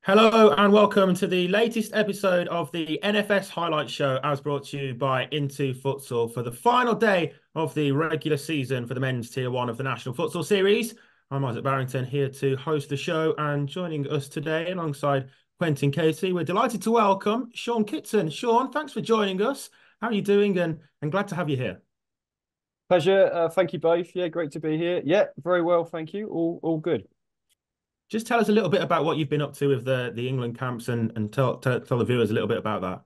Hello and welcome to the latest episode of the NFS Highlight Show, as brought to you by Into Futsal for the final day of the regular season for the men's Tier 1 of the National Futsal Series. I'm Isaac Barrington here to host the show, and joining us today alongside Quentin Casey, we're delighted to welcome Sean Kitson. Sean, thanks for joining us. How are you doing? And glad to have you here. Pleasure. Thank you both. Yeah, great to be here. Yeah, very well. Thank you. All good. Just tell us a little bit about what you've been up to with the England camps and tell the viewers a little bit about that.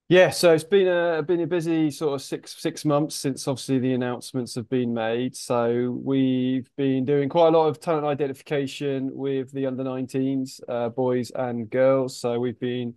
Yeah, so it's been a busy sort of six months since obviously the announcements have been made. So we've been doing quite a lot of talent identification with the under 19s, boys and girls. So we've been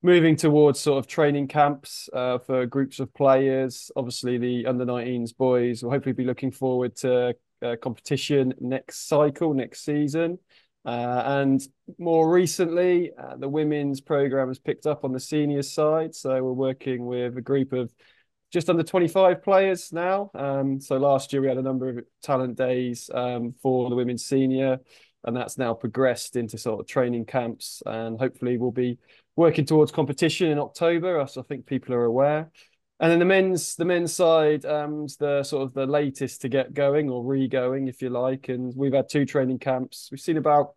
moving towards sort of training camps for groups of players. Obviously, the under 19s boys will hopefully be looking forward to competition next cycle, next season. And more recently, the women's program has picked up on the seniors side. So we're working with a group of just under 25 players now. So last year we had a number of talent days for the women's senior, and that's now progressed into sort of training camps. And hopefully we'll be working towards competition in October, as I think people are aware. And then the men's side, is the sort of the latest to get going or re-going, if you like. And we've had two training camps. We've seen about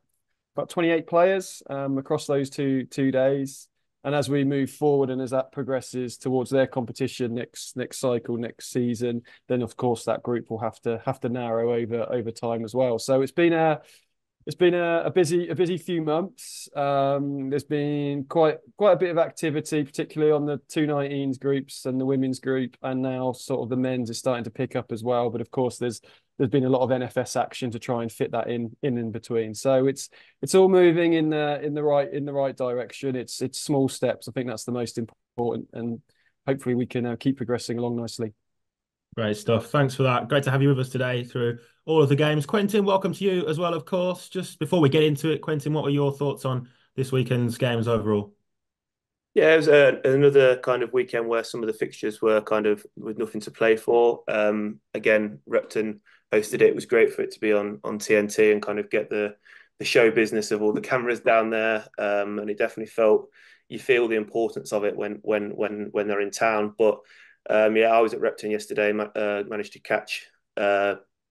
28 players across those two days. And as we move forward and as that progresses towards their competition next cycle, next season, then of course that group will have to narrow over time as well. So it's been a busy few months. There's been quite a bit of activity, particularly on the 219s groups and the women's group, and now sort of the men's is starting to pick up as well. But of course, there's been a lot of NFS action to try and fit that in between. So it's all moving in the right direction. It's small steps. I think that's the most important, and hopefully we can keep progressing along nicely. Great stuff. Thanks for that. Great to have you with us today through all of the games. Quentin, welcome to you as well, of course. Just before we get into it, Quentin, what were your thoughts on this weekend's games overall? Yeah, it was another kind of weekend where some of the fixtures were kind of with nothing to play for. Again, Repton hosted it. It was great for it to be on TNT and kind of get the show business of all the cameras down there. And it definitely felt you feel the importance of it when they're in town. But yeah, I was at Repton yesterday. Managed to catch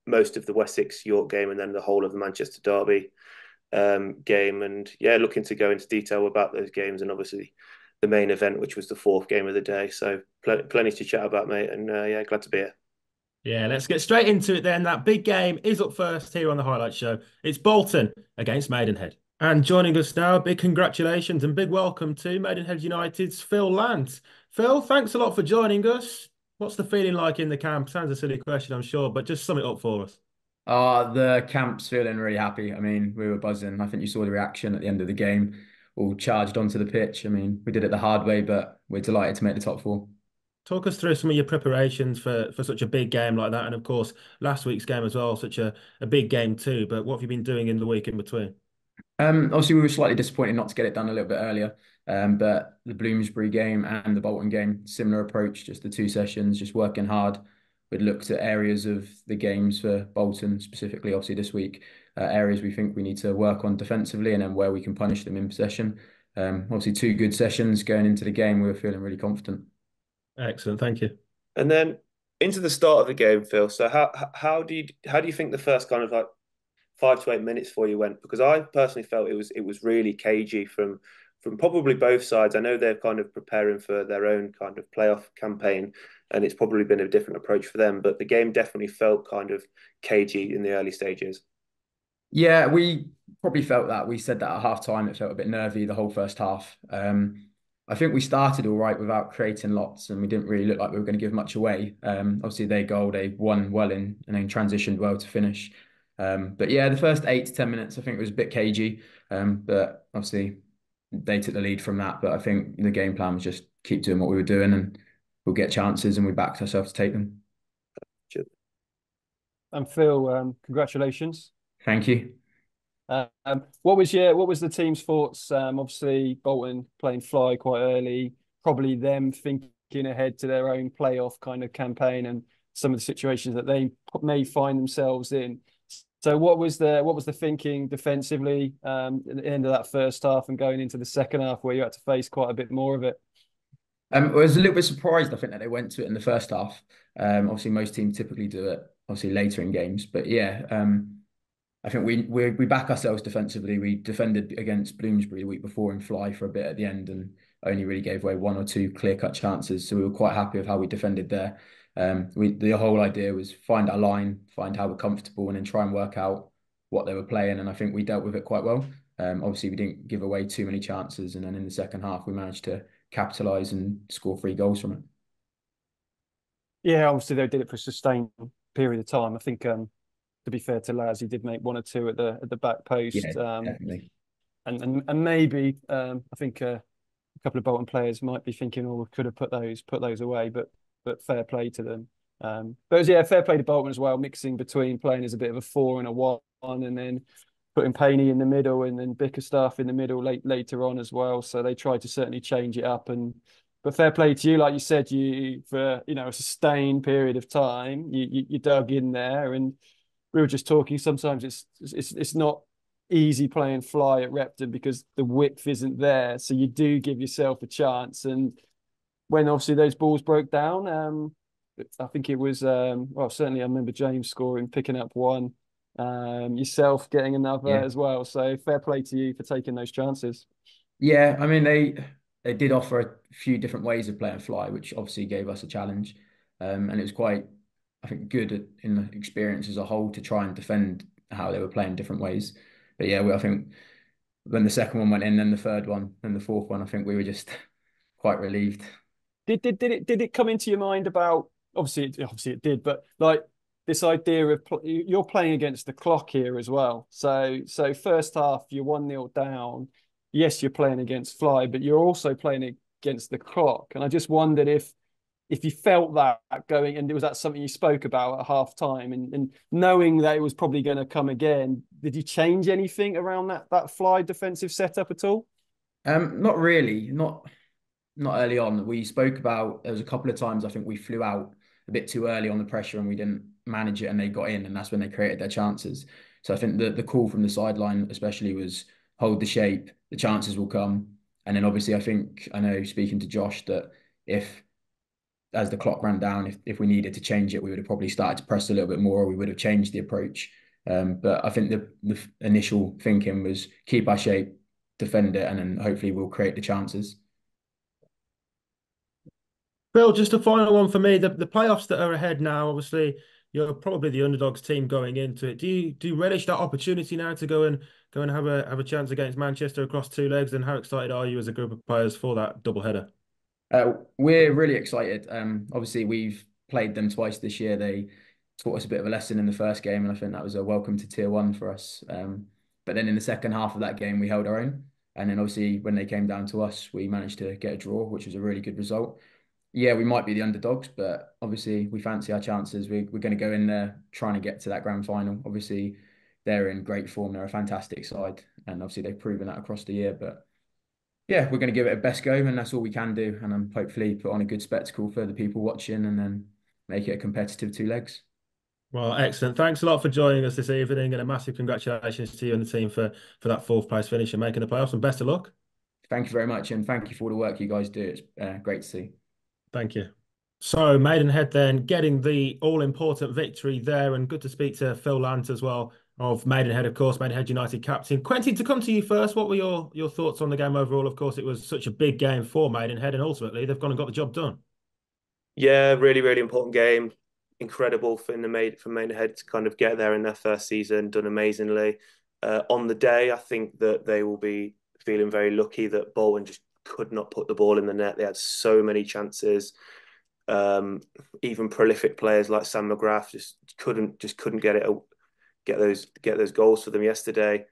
most of the Wessex York game and then the whole of the Manchester Derby game. And yeah, looking to go into detail about those games and obviously the main event, which was the fourth game of the day. So plenty to chat about, mate. And yeah, glad to be here. Yeah, let's get straight into it then. That big game is up first here on the highlight show. It's Bolton against Maidenhead. And joining us now, big congratulations and big welcome to Maidenhead United's Phil Lant. Phil, thanks a lot for joining us. What's the feeling like in the camp? Sounds a silly question, I'm sure, but just sum it up for us. The camp's feeling really happy. I mean, we were buzzing. I think you saw the reaction at the end of the game, all charged onto the pitch. I mean, we did it the hard way, but we're delighted to make the top four. Talk us through some of your preparations for such a big game like that. And of course, last week's game as well, such a big game too. But what have you been doing in the week in between? Obviously, we were slightly disappointed not to get it done a little bit earlier. But the Bloomsbury game and the Bolton game, similar approach, just the two sessions, just working hard. We'd looked at areas of the games for Bolton specifically, obviously this week, areas we think we need to work on defensively and then where we can punish them in possession. Obviously, two good sessions going into the game. We were feeling really confident. Excellent, thank you. And then into the start of the game, Phil. So how do you think the first kind of like 5 to 8 minutes for you went? Because I personally felt it was really cagey from probably both sides. I know they're kind of preparing for their own kind of playoff campaign, and it's probably been a different approach for them. But the game definitely felt kind of cagey in the early stages. Yeah, we probably felt that. We said that at half time. It felt a bit nervy the whole first half. I think we started all right without creating lots, and we didn't really look like we were going to give much away. Obviously, they goal, they won well in, and then transitioned well to finish. But yeah, the first 8 to 10 minutes, I think it was a bit cagey. But obviously, they took the lead from that. But I think the game plan was just keep doing what we were doing, and we'll get chances, and we backed ourselves to take them. And Phil, congratulations. Thank you. What was the team's thoughts? Obviously, Bolton playing fly quite early, probably them thinking ahead to their own playoff kind of campaign and some of the situations that they may find themselves in. So what was the thinking defensively at the end of that first half and going into the second half where you had to face quite a bit more of it? I was a little bit surprised, I think, that they went to it in the first half. Obviously, most teams typically do it, obviously, later in games. But yeah, I think we back ourselves defensively. We defended against Bloomsbury the week before in Fly for a bit at the end and only really gave away one or two clear-cut chances. So we were quite happy with how we defended there. The whole idea was find our line, find how we're comfortable, and then try and work out what they were playing. And I think we dealt with it quite well. Obviously, we didn't give away too many chances, and then in the second half, we managed to capitalise and score 3 goals from it. Yeah, obviously they did it for a sustained period of time. I think to be fair to Laz, he did make one or two at the back Yeah, post. definitely. And maybe I think a couple of Bolton players might be thinking, oh, we could have put those away, but fair play to them. But fair play to Bolton as well, mixing between playing as a bit of a 4 and a 1, and then putting Payne in the middle and then Bickerstaff in the middle later on as well. So they tried to certainly change it up. But fair play to you, like you said, you for a sustained period of time, you dug in there, and we were just talking. Sometimes it's not easy playing Fly at Repton because the width isn't there. So you do give yourself a chance. And when obviously those balls broke down, I think it was well, certainly I remember James scoring, picking up one, yourself getting another Yeah. as well. So fair play to you for taking those chances. Yeah, I mean they did offer a few different ways of playing Fly, which obviously gave us a challenge. And it was quite, I think, good in the experience as a whole to try and defend how they were playing different ways. But yeah, I think when the second one went in, then the third one, and the fourth one, I think we were just quite relieved. Did it come into your mind about obviously it did, but like this idea of you're playing against the clock here as well. So first half you're 1-0 down. Yes, you're playing against Fly, but you're also playing against the clock. And I just wondered if you felt that going, and was that something you spoke about at half time, and knowing that it was probably going to come again, did you change anything around that Fly defensive setup at all? Not really, not early on. We spoke about there was a couple of times I think we flew out a bit too early on the pressure and we didn't manage it and they got in and that's when they created their chances. So I think the call from the sideline especially was hold the shape, the chances will come. And then obviously I know speaking to Josh that if as the clock ran down, if we needed to change it, we would have probably started to press a little bit more or we would have changed the approach. But I think the initial thinking was keep our shape, defend it, and then hopefully we'll create the chances. Bill, just a final one for me. The playoffs that are ahead now, obviously, you're probably the underdogs team going into it. Do you relish that opportunity now to go and have a chance against Manchester across 2 legs? And how excited are you as a group of players for that double header? We're really excited. Obviously, we've played them twice this year. They taught us a bit of a lesson in the first game, and I think that was a welcome to Tier 1 for us. But then in the second half of that game, we held our own. And then obviously, when they came down to us, we managed to get a draw, which was a really good result. Yeah, we might be the underdogs, but obviously, we fancy our chances. We're going to go in there trying to get to that grand final. Obviously, they're in great form. They're a fantastic side, and obviously, they've proven that across the year. But yeah, we're going to give it a best go, and that's all we can do. And hopefully put on a good spectacle for the people watching, and then make it a competitive 2 legs. Well, excellent. Thanks a lot for joining us this evening, and a massive congratulations to you and the team for that fourth place finish and making the playoffs. And best of luck. Thank you very much, and thank you for all the work you guys do. It's great to see. Thank you. So Maidenhead then getting the all-important victory there, and good to speak to Phil Lant as well of Maidenhead, of course, Maidenhead United captain. Quentin, to come to you first, what were your thoughts on the game overall? Of course, it was such a big game for Maidenhead, and ultimately they've gone and got the job done. Yeah, really, really important game. Incredible for Maidenhead to kind of get there in their first season, done amazingly. On the day, I think that they will be feeling very lucky that Bolton just could not put the ball in the net. They had so many chances. Even prolific players like Sam McGrath just couldn't get those goals for them yesterday.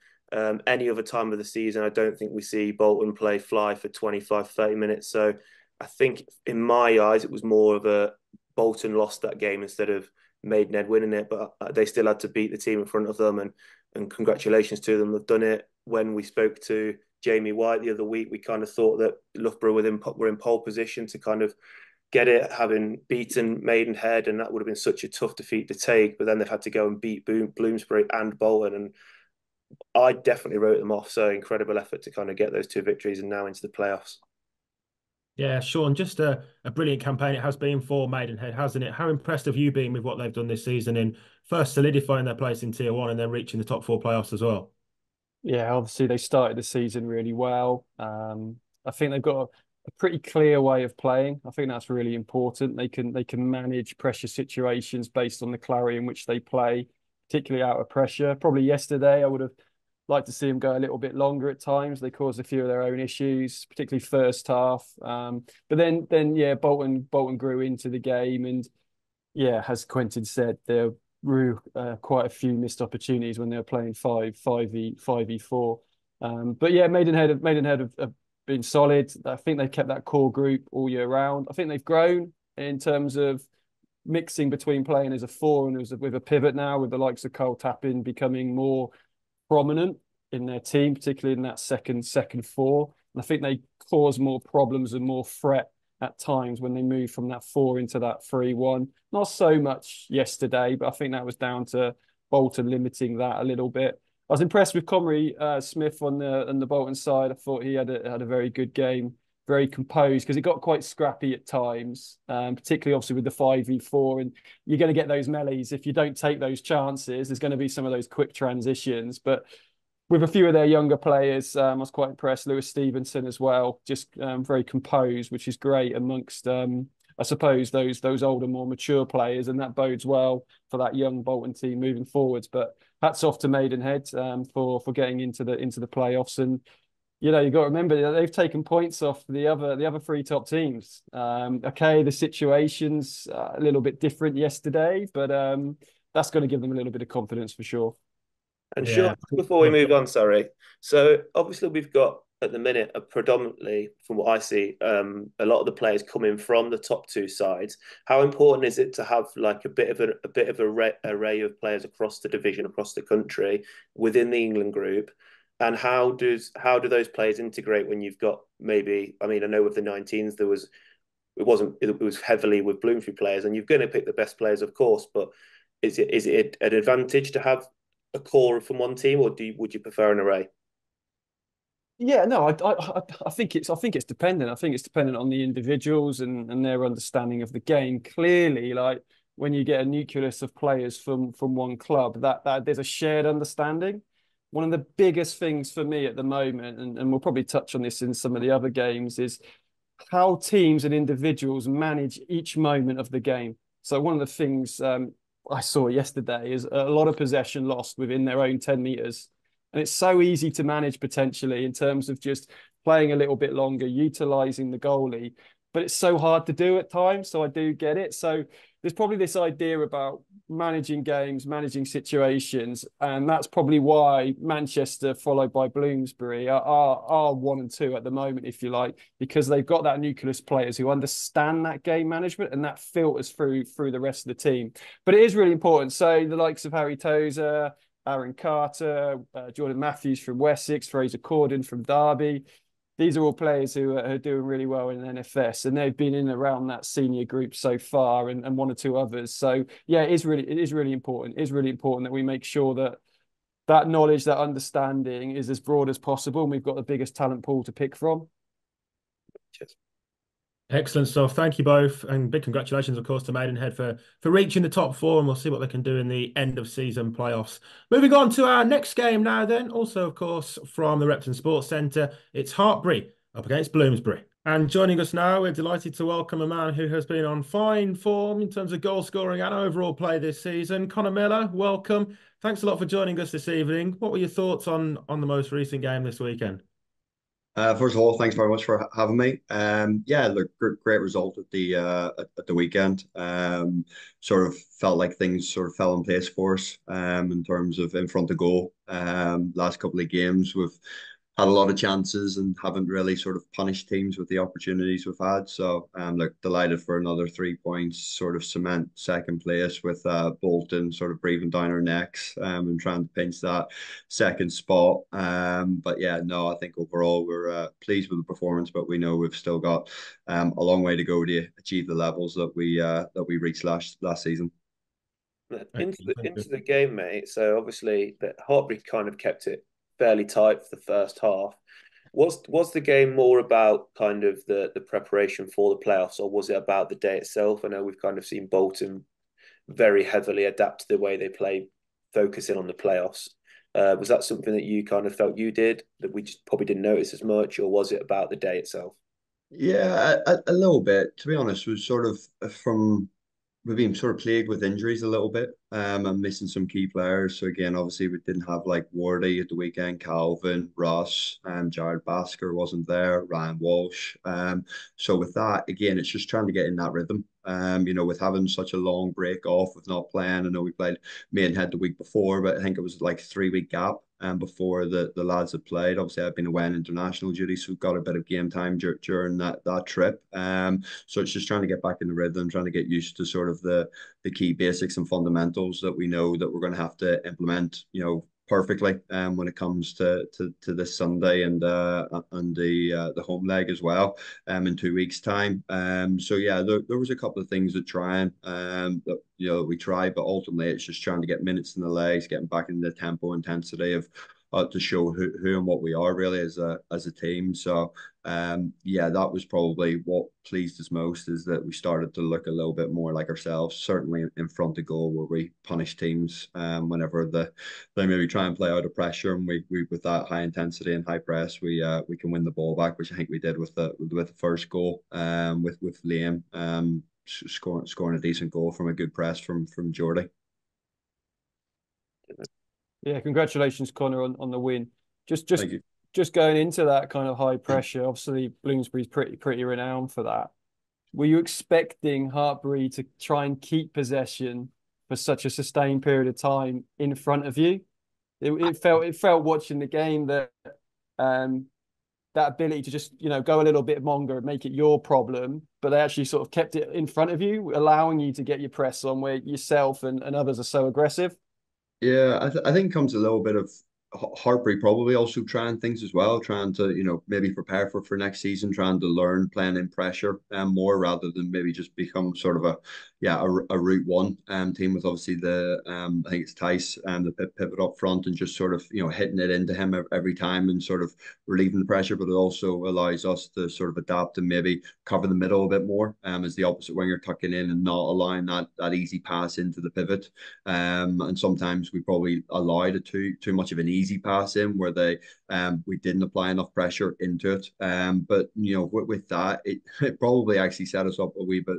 Any other time of the season, I don't think we see Bolton play Fly for 25, 30 minutes. So I think in my eyes, it was more of a Bolton lost that game instead of Maidenhead winning it, but they still had to beat the team in front of them, and congratulations to them. They've done it. When we spoke to Jamie White the other week, we kind of thought that Loughborough were in pole position to kind of get it, having beaten Maidenhead, and that would have been such a tough defeat to take. But then they've had to go and beat Bloomsbury and Bolton, and I definitely wrote them off. So incredible effort to kind of get those two victories and now into the playoffs. Yeah, Sean, just a brilliant campaign it has been for Maidenhead, hasn't it? How impressed have you been with what they've done this season in first solidifying their place in Tier 1 and then reaching the top four playoffs as well? Yeah, obviously they started the season really well. I think they've got a pretty clear way of playing. I think that's really important. They can manage pressure situations based on the clarity in which they play, particularly out of pressure. Probably yesterday I would have liked to see them go a little bit longer at times. They caused a few of their own issues, particularly first half. But then yeah, Bolton grew into the game, and yeah, as Quentin said, there were quite a few missed opportunities when they were playing 5v4. But yeah, Maidenhead have been solid. I think they've kept that core group all year round. I think they've grown in terms of mixing between playing as a four and with a pivot now, with the likes of Cole Tappin becoming more prominent in their team, particularly in that second four. And I think they cause more problems and more threat at times when they move from that four into that 3-1. Not so much yesterday, but I think that was down to Bolton limiting that a little bit. I was impressed with Comrie Smith on the Bolton side. I thought he had a very good game, very composed, because it got quite scrappy at times, particularly obviously with the 5v4. And you're going to get those melees if you don't take those chances. There's going to be some of those quick transitions, but with a few of their younger players, I was quite impressed. Lewis Stevenson as well, just very composed, which is great amongst, I suppose, those older, more mature players, and that bodes well for that young Bolton team moving forwards. But hats off to Maidenhead for getting into the playoffs, and you know, you've got to remember that they've taken points off the other three top teams. Okay, the situation's a little bit different yesterday, but that's going to give them a little bit of confidence for sure. And Yeah. sure, before we move on, sorry. So obviously we've got at the minute a predominantly, from what I see, a lot of the players coming from the top two sides. How important is it to have like a bit of array of players across the division, across the country, within the England group? And how do those players integrate when you've got maybe? I mean, I know with the 19s it was heavily with Bloomsbury players, and you're going to pick the best players, of course, but is it an advantage to have a core from one team, or would you prefer an array? Yeah, no, I think it's dependent. I think it's dependent on the individuals and their understanding of the game. Clearly, like when you get a nucleus of players from one club, that there's a shared understanding. One of the biggest things for me at the moment, and we'll probably touch on this in some of the other games, is how teams and individuals manage each moment of the game. So one of the things I saw yesterday is a lot of possession lost within their own 10 meters. And it's so easy to manage potentially in terms of just playing a little bit longer, utilizing the goalie. But it's so hard to do at times. So I do get it. So there's probably this idea about managing games, managing situations. And that's probably why Manchester, followed by Bloomsbury, are 1 and 2 at the moment, if you like, because they've got that nucleus players who understand that game management, and that filters through the rest of the team. But it is really important. So the likes of Harry Tozer, Aaron Carter, Jordan Matthews from Wessex, Fraser Corden from Derby. These are all players who are doing really well in NFS, and they've been in around that senior group so far, and one or two others. So yeah, it is really important. It is really important that we make sure that that knowledge, that understanding is as broad as possible, and we've got the biggest talent pool to pick from. Cheers. Excellent stuff. Thank you both, and big congratulations, of course, to Maidenhead for reaching the top four, and we'll see what they can do in the end of season playoffs. Moving on to our next game now, then, also, of course, from the Repton Sports Centre, it's Hartpury up against Bloomsbury. And joining us now, we're delighted to welcome a man who has been on fine form in terms of goal scoring and overall play this season. Connor Miller, welcome. Thanks a lot for joining us this evening. What were your thoughts on the most recent game this weekend? First of all, thanks very much for having me. Yeah, look, great result at the weekend. Sort of felt like things sort of fell in place for us in terms of in front of goal. Last couple of games had a lot of chances and haven't really sort of punished teams with the opportunities we've had. So look, delighted for another 3 points, sort of cement second place with Bolton sort of breathing down our necks and trying to pinch that second spot. But yeah, no, I think overall we're pleased with the performance, but we know we've still got a long way to go to achieve the levels that we reached last season. Into the game, mate. So obviously, the Hartbury kind of kept it fairly tight for the first half. Was the game more about kind of the preparation for the playoffs, or was it about the day itself? I know we've kind of seen Bolton very heavily adapt to the way they play, focusing on the playoffs. Was that something that you kind of felt you did that we just probably didn't notice as much, or was it about the day itself? Yeah, a little bit. To be honest, was sort of from we've been sort of plagued with injuries a little bit. I'm missing some key players. So again, obviously we didn't have like Wardy at the weekend, Calvin, Ross, Jared Basker wasn't there, Ryan Walsh. So with that, again, it's just trying to get in that rhythm. With having such a long break off with not playing. I know we played Maidenhead the week before, but I think it was like 3 week gap before the lads had played. Obviously, I've been away on international duty, so we've got a bit of game time during that trip. So it's just trying to get back in the rhythm, trying to get used to sort of the key basics and fundamentals that we know that we're going to have to implement, perfectly when it comes to this Sunday and the home leg as well in 2 weeks' time. So yeah, there was a couple of things that that we tried, but ultimately it's just trying to get minutes in the legs, getting back in the tempo intensity of to show who and what we are really as a team. So yeah, that was probably what pleased us most is that we started to look a little bit more like ourselves, certainly in front of goal where we punish teams whenever they maybe try and play out of pressure and we with that high intensity and high press we can win the ball back, which I think we did with the first goal with Liam scoring a decent goal from a good press from Jordy. Yeah, congratulations, Connor, on the win. Just just Thank you. just going into that kind of high pressure. Obviously, Bloomsbury's pretty renowned for that. Were you expecting Hartbury to try and keep possession for such a sustained period of time in front of you? It felt watching the game that um that ability to just go a little bit longer and make it your problem, but they actually sort of kept it in front of you, allowing you to get your press on where yourself and others are so aggressive. Yeah, I think comes a little bit of Hartbury probably also trying things as well, trying to maybe prepare for next season, trying to learn playing in pressure more rather than maybe just become sort of a route one team with obviously the I think it's Tice and the pivot up front and just sort of hitting it into him every time and sort of relieving the pressure, but it also allows us to sort of adapt and maybe cover the middle a bit more as the opposite winger tucking in and not allowing that easy pass into the pivot. And sometimes we probably allowed it too much of an easy pass in where we didn't apply enough pressure into it. But with that, it probably actually set us up a wee bit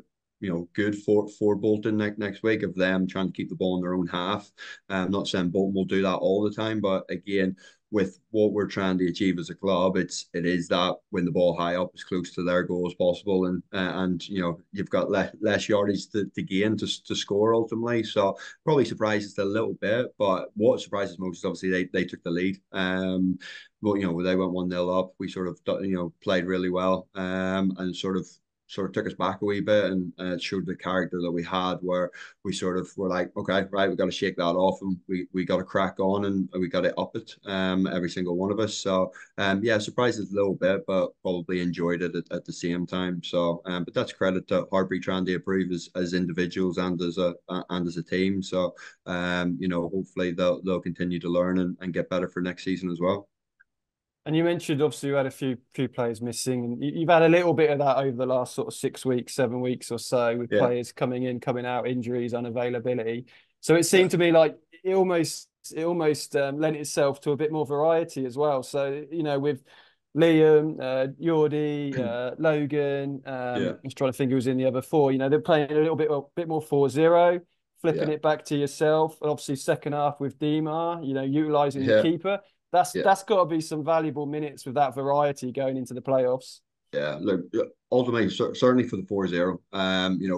good for Bolton next week of them trying to keep the ball in their own half. I'm not saying Bolton will do that all the time, but again, with what we're trying to achieve as a club, it is that win the ball high up as close to their goal as possible, and you've got less yardage to gain to score ultimately. So probably surprises a little bit, but what surprises most is obviously they took the lead. But they went 1-0 up. We sort of played really well, and sort of took us back a wee bit and it showed the character that we had where we sort of were like, okay, right, we got to shake that off and we got to crack on and we got to up it, every single one of us. So yeah, surprised a little bit, but probably enjoyed it at the same time. So but that's credit to Hartbury trying to improve as individuals and as a team. So hopefully they'll continue to learn and get better for next season as well. And you mentioned obviously you had a few players missing, and you've had a little bit of that over the last sort of 6 weeks, 7 weeks or so, with Yeah. players coming in, coming out, injuries, unavailability. So it Yeah. seemed to me like it almost lent itself to a bit more variety as well. So with Liam, Yordi, Logan, Yeah. I was trying to think who was in the other four. They're playing a little bit more 4-0, flipping Yeah. it back to yourself, and obviously second half with Demar, utilizing the Yeah. keeper. That's Yeah. that's got to be some valuable minutes with that variety going into the playoffs. Yeah, look, ultimately, certainly for the 4-0,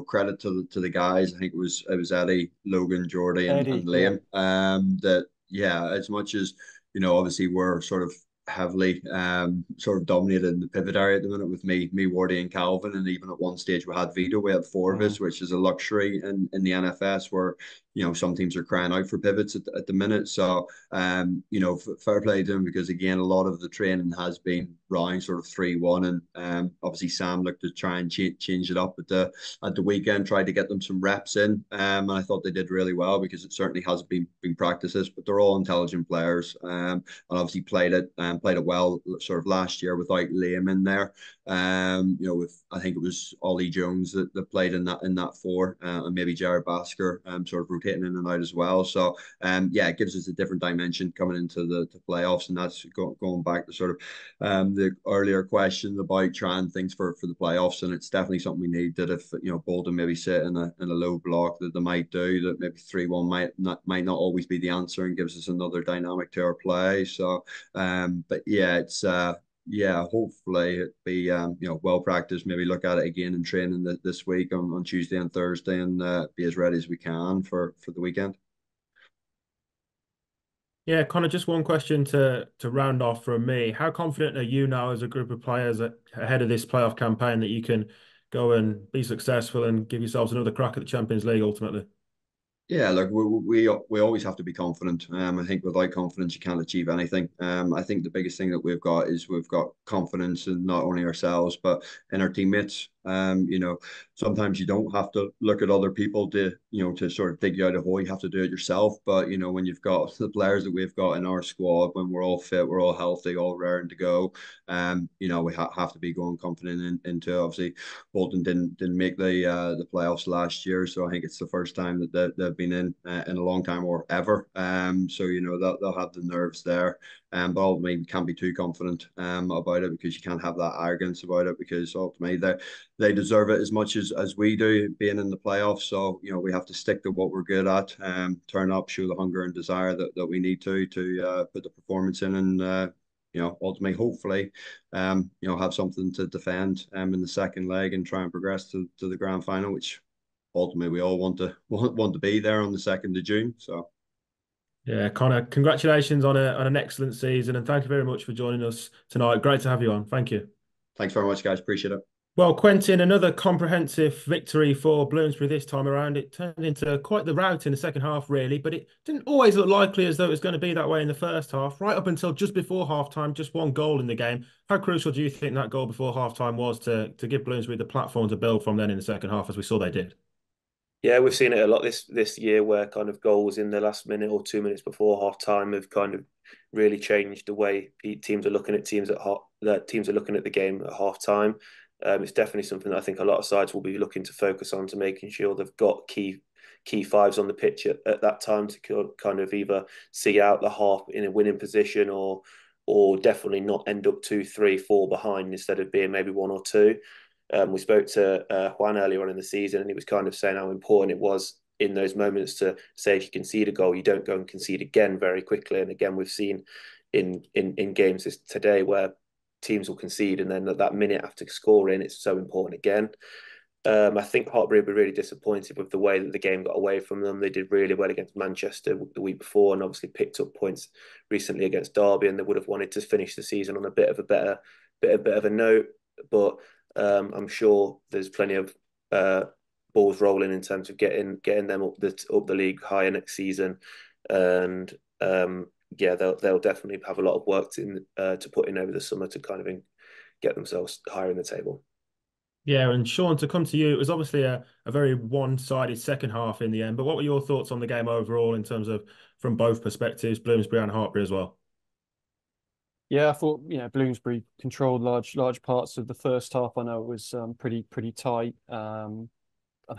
credit to the guys. I think it was Eddie, Logan, Jordy, and Eddie, yeah. Liam. That yeah, as much as obviously we're sort of heavily sort of dominated in the pivot area at the minute with me, Wardy and Calvin, and even at one stage we had Vito. We had four of us, which is a luxury in the NFS where some teams are crying out for pivots at the minute. So fair play to them because again a lot of the training has been round sort of 3-1, and obviously Sam looked to try and change it up at the weekend, tried to get them some reps in, and I thought they did really well because it certainly has been practices, but they're all intelligent players, and obviously played it well sort of last year without Liam in there. With I think it was Ollie Jones that played in that four, and maybe Jared Basker sort of rotating in and out as well. So it gives us a different dimension coming into the playoffs, and that's going back to sort of the earlier question about trying things for the playoffs, and it's definitely something we need. That if Bolton maybe sit in a low block, that they might do that. Maybe 3-1 might not always be the answer, and gives us another dynamic to our play. So, but yeah, it's hopefully it be well practiced. Maybe look at it again in training this week on Tuesday and Thursday, and be as ready as we can for the weekend. Yeah, Connor, just one question to round off from me. How confident are you now as a group of players ahead of this playoff campaign that you can go and be successful and give yourselves another crack at the Champions League ultimately? Yeah, look, we always have to be confident. I think without confidence, you can't achieve anything. I think the biggest thing that we've got is we've got confidence in not only ourselves but in our teammates. Sometimes you don't have to look at other people to sort of dig you out a hole. You have to do it yourself. But when you've got the players that we've got in our squad, when we're all fit, we're all healthy, all raring to go. We have to be going confident into obviously Bolton didn't make the playoffs last year, so I think it's the first time that they've been in a long time or ever. So they'll have the nerves there, but ultimately can't be too confident about it because you can't have that arrogance about it because ultimately they deserve it as much as we do being in the playoffs. So we have to stick to what we're good at, turn up, show the hunger and desire that we need to put the performance in, and ultimately, hopefully, have something to defend in the second leg and try and progress to the grand final, which ultimately we all want to be there on the 2nd of June. So, yeah, Connor, congratulations on an excellent season, and thank you very much for joining us tonight. Great to have you on. Thank you. Thanks very much, guys. Appreciate it. Well, Quentin, another comprehensive victory for Bloomsbury this time around. It turned into quite the rout in the second half, really, but it didn't always look likely as though it was going to be that way in the first half, right up until just before half-time, just one goal in the game. How crucial do you think that goal before half-time was to give Bloomsbury the platform to build from then in the second half, as we saw they did? Yeah, we've seen it a lot this year where kind of goals in the last minute or 2 minutes before half time have kind of really changed the way teams are looking at teams are looking at the game at half time. It's definitely something that I think a lot of sides will be looking to focus on, to making sure they've got key fives on the pitch at that time to kind of either see out the half in a winning position or definitely not end up 2, 3, 4 behind instead of being maybe 1 or 2. We spoke to Juan earlier on in the season, and he was kind of saying how important it was in those moments to say if you concede a goal, you don't go and concede again very quickly. And again, we've seen in games today where teams will concede, and then that minute after scoring, it's so important again. I think Hartbury will be really disappointed with the way that the game got away from them. They did really well against Manchester the week before, and obviously picked up points recently against Derby, and they would have wanted to finish the season on a bit of a note, but. I'm sure there's plenty of balls rolling in terms of getting them up the league higher next season, and they'll definitely have a lot of work to put in over the summer to kind of get themselves higher in the table. Yeah, and Sean, to come to you, it was obviously a very one-sided second half in the end, but what were your thoughts on the game overall in terms of from both perspectives, Bloomsbury and Hartbury as well? Yeah, I thought Bloomsbury controlled large parts of the first half. I know it was pretty tight. I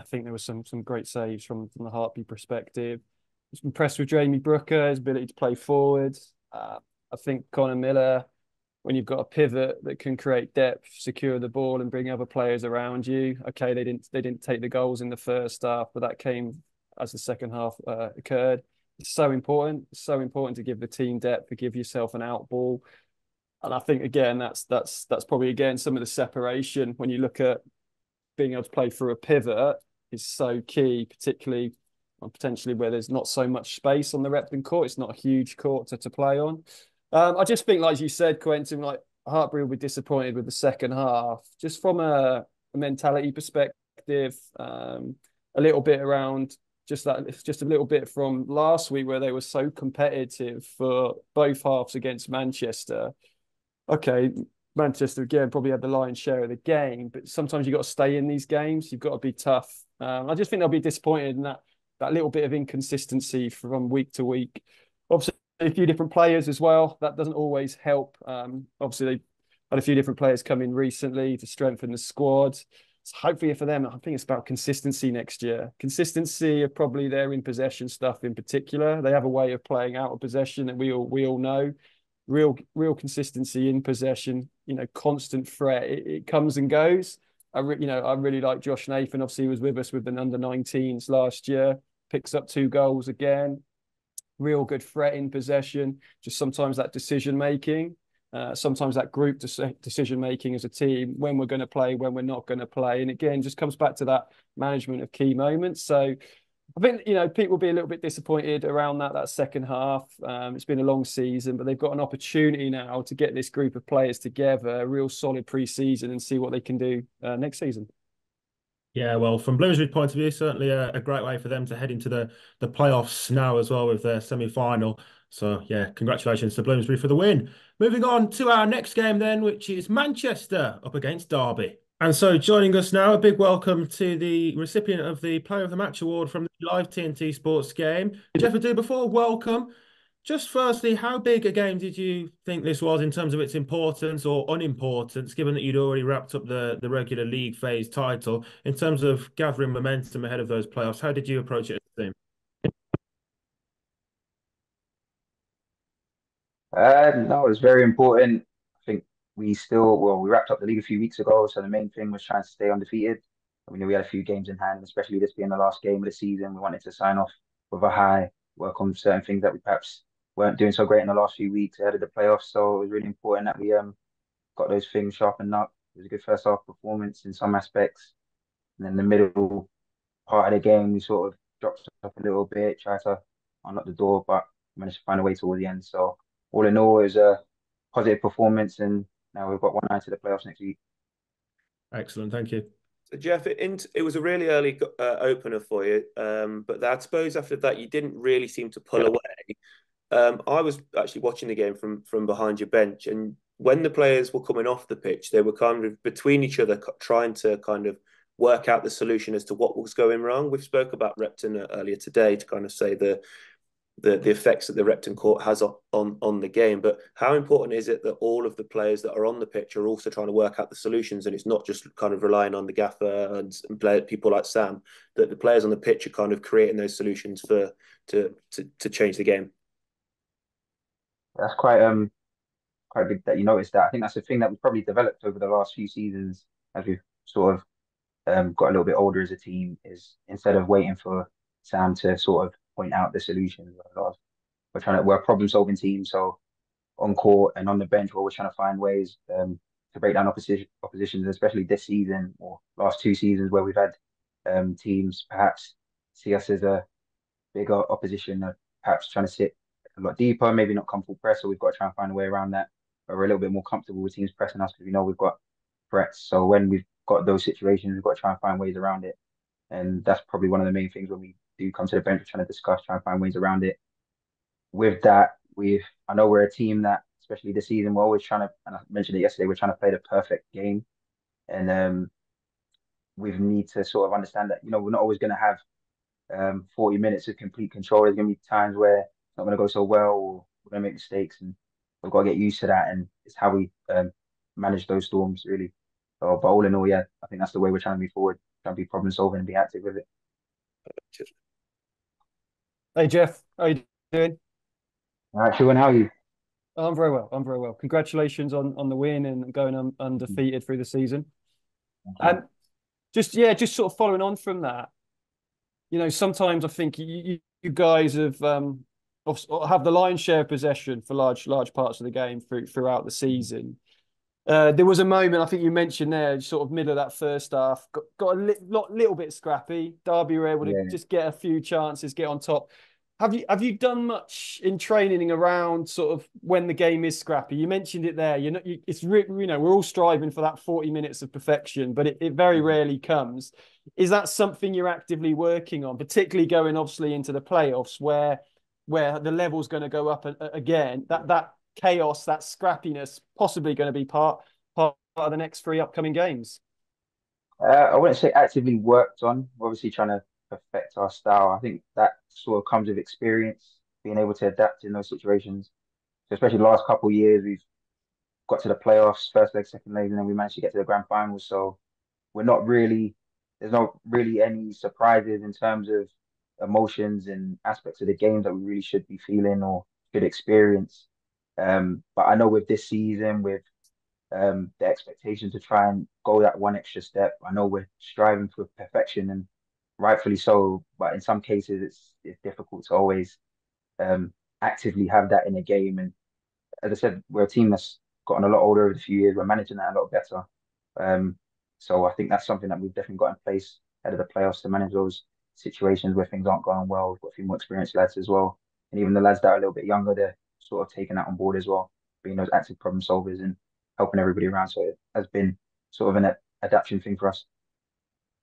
think there was some great saves from the Hartbury perspective. I was impressed with Jamie Brooker, his ability to play forward. I think Connor Miller, when you've got a pivot that can create depth, secure the ball, and bring other players around you. Okay, they didn't take the goals in the first half, but that came as the second half occurred. It's so important. It's so important to give the team depth, to give yourself an out ball. And I think again, that's probably again some of the separation when you look at being able to play through a pivot is so key, particularly potentially where there's not so much space on the Repton court. It's not a huge court to play on. I just think, like you said, Quentin, like Hartbury will be disappointed with the second half, just from a mentality perspective. A little bit around just that, it's just a little bit from last week where they were so competitive for both halves against Manchester. Okay, Manchester again probably had the lion's share of the game, but sometimes you've got to stay in these games. You've got to be tough. I just think they'll be disappointed in that little bit of inconsistency from week to week. Obviously, a few different players as well. That doesn't always help. Obviously, they had a few different players come in recently to strengthen the squad. So hopefully for them, I think it's about consistency next year. Consistency of probably their in possession stuff in particular. They have a way of playing out of possession that we all know. Real consistency in possession. Constant threat. It comes and goes. I really like Josh Nathan. Obviously, he was with us with the under-19s last year. Picks up 2 goals again. Real good threat in possession. Just sometimes that decision making. Sometimes that group decision making as a team, when we're going to play, when we're not going to play. And again, just comes back to that management of key moments. So I think, Pete will be a little bit disappointed around that second half. It's been a long season, but they've got an opportunity now to get this group of players together, a real solid pre-season, and see what they can do next season. Yeah, well, from Bloomsbury's point of view, certainly a great way for them to head into the playoffs now as well with their semi-final. So, yeah, congratulations to Bloomsbury for the win. Moving on to our next game then, which is Manchester up against Derby. And so joining us now, a big welcome to the recipient of the Player of the Match award from the live TNT Sports game. Jeff Adu, welcome. Just firstly, how big a game did you think this was in terms of its importance or unimportance, given that you'd already wrapped up the regular league phase title, in terms of gathering momentum ahead of those playoffs? How did you approach it as a team? No, it was very important. I think we wrapped up the league a few weeks ago, so the main thing was trying to stay undefeated. We knew we had a few games in hand, especially this being the last game of the season. We wanted to sign off with a high, work on certain things that we perhaps weren't doing so great in the last few weeks ahead of the playoffs. So it was really important that we got those things sharpened up. It was a good first half performance in some aspects. And then the middle part of the game, we sort of dropped off a little bit, tried to unlock the door, but managed to find a way towards the end. So all in all, it was a positive performance, and now we've got one eye to the playoffs next week. Excellent, thank you. So Jeff, it was a really early opener for you, but I suppose after that you didn't really seem to pull away. I was actually watching the game from behind your bench, and when the players were coming off the pitch, they were kind of between each other trying to kind of work out the solution as to what was going wrong. We've spoke about Repton earlier today to kind of say the effects that the Repton court has on the game. But how important is it that all of the players that are on the pitch are also trying to work out the solutions, and it's not just kind of relying on the gaffer and people like Sam, that the players on the pitch are kind of creating those solutions to change the game? That's quite big that you noticed that. I think that's a thing that we've probably developed over the last few seasons as we've sort of got a little bit older as a team. Is instead of waiting for Sam to sort of point out the solutions, we're a problem solving team. So on court and on the bench, we're always trying to find ways to break down oppositions, especially this season or last 2 seasons where we've had teams perhaps see us as a bigger opposition, perhaps trying to sit a lot deeper, maybe not come full press. So we've got to try and find a way around that. But we're a little bit more comfortable with teams pressing us because we know we've got threats. So when we've got those situations, we've got to try and find ways around it. And that's probably one of the main things when we do come to the bench, we're trying to discuss, try and find ways around it. With that, I know we're a team that, especially this season, we're always trying to, and I mentioned it yesterday, we're trying to play the perfect game. And we need to sort of understand that, we're not always going to have 40 minutes of complete control. There's going to be times where it's not going to go so well, or we're going to make mistakes, and we've got to get used to that. And it's how we manage those storms, really. So, but all in all, yeah, I think that's the way we're trying to move forward, trying to be problem solving and be active with it. Hey, Jeff, how you doing? All right, Sean, how are you? I'm very well. I'm very well. Congratulations on the win and going undefeated through the season. Just sort of following on from that, sometimes I think you guys have the lion's share of possession for large parts of the game throughout the season. There was a moment I think you mentioned there, sort of middle of that first half, got a little bit scrappy. Derby were able to just get a few chances, get on top. Have you done much in training around sort of when the game is scrappy? You mentioned it there. We're all striving for that 40 minutes of perfection, but it very rarely comes. Is that something you're actively working on, particularly going obviously into the playoffs where the level's going to go up again? That chaos, that scrappiness, possibly going to be part of the next three upcoming games. I wouldn't say actively worked on. We're obviously trying to perfect our style. I think that sort of comes with experience, being able to adapt in those situations. So especially the last couple of years, we've got to the playoffs, first leg, second leg, and then we managed to get to the grand final. So we're not really, there's not really any surprises in terms of emotions and aspects of the game that we really should be feeling or should experience. But I know with this season, with the expectation to try and go that one extra step. I know we're striving for perfection and rightfully so, but in some cases it's difficult to always actively have that in a game. And as I said, we're a team that's gotten a lot older over the few years. We're managing that a lot better. Um, so I think that's something that we've definitely got in place ahead of the playoffs to manage those situations where things aren't going well. We've got a few more experienced lads as well. And even the lads that are a little bit younger, they're sort of taking that on board as well, being those active problem solvers and helping everybody around. So it has been sort of an adaptation thing for us.